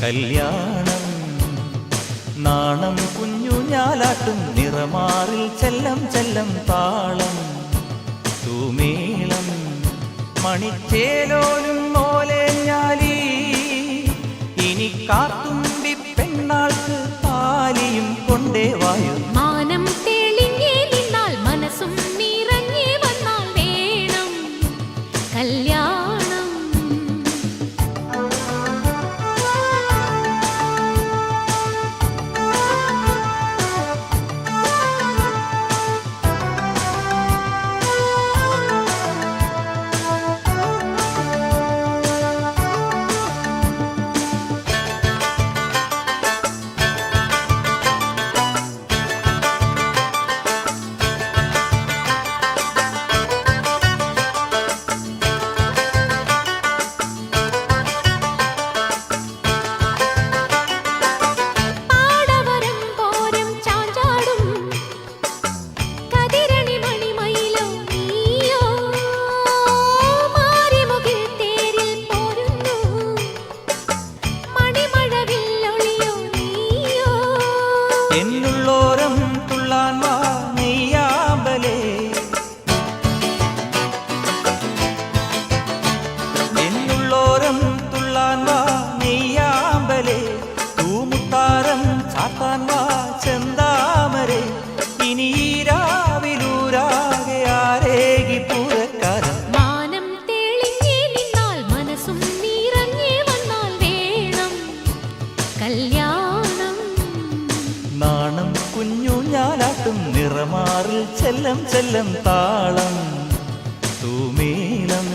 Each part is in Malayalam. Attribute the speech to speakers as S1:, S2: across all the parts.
S1: കല്യാണം നാണം കുഞ്ഞു ഞാലാട്ടും നിറമാറിൽ ചെല്ലം ചെല്ലം താളം തൂമേളം മണിച്ചേലോലും മോലേഞ്ഞാലി ഇനി കാത്തുമ്പി പെണ്ണാൾക്ക് താലിയും കൊണ്ടേ വായു
S2: മാനം തെളിഞ്ഞേ നിന്നാൽ മനസ്സും നിറഞ്ഞേ വന്നാൽ വേണം കല്യാണം.
S1: എന്നുള്ളോരം തുള്ളാൻ വാ നെയ്യാമ്പലേ എന്നുള്ളോരം തുള്ളാൻ വാ നെയ്യാമ്പലേ തൂമുത്താരം ചാത്താൻ വാ ചെന്താമരേ ഇനി രാവിലൂരാകെ ആരേകി പൂരക്കാരൻ
S2: മാനം തെളിഞ്ഞേ നിന്നാൽ മനസ്സും നിറഞ്ഞേ വന്നാൽ വേണം കല്യാണം.
S1: നാണം കുഞ്ഞു ഞാലാട്ടും നിറമാറിൽ ചെല്ലം ചെല്ലം താളം തൂമേളം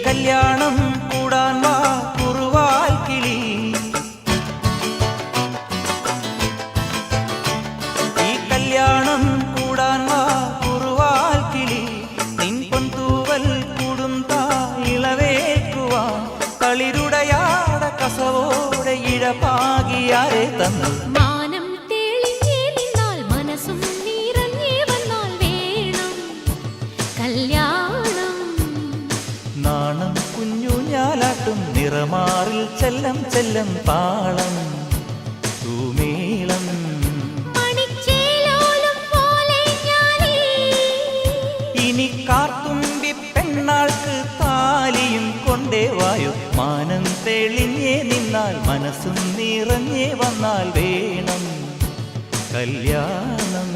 S1: കല്യാണം കൂടാൻ വാ കുറുവാൽ കിളി ഈ കല്യാണം കൂടാൻ വാ കുറുവാൽ കിളി നിൻ പൊന്തൂവൽ കൂടും താ ഇളവേക്കുവാ കളിരുടയാട കസവോടെ ഇഴപാകിയാരെ തന്നു
S2: മാനം തെളിഞ്ഞേ നിന്നാൽ മനസ്സും നിറഞ്ഞേ വന്നാൽ വേണം കല്യാണം.
S1: നാണം കുഞ്ഞു ഞാലാട്ടും നിറമാറിൽ ചെല്ലം ചെല്ലം താളം തൂമേളം
S2: മണിച്ചേലോലും മോലേഞ്ഞാലി
S1: ഇനി കാത്തുമ്പി പെണ്ണാൾക്ക് താലിയും കൊണ്ടേ വായു മാനം തെളിഞ്ഞേ നിന്നാൽ മനസ്സും നിറഞ്ഞേ വന്നാൽ വേണം കല്യാണം.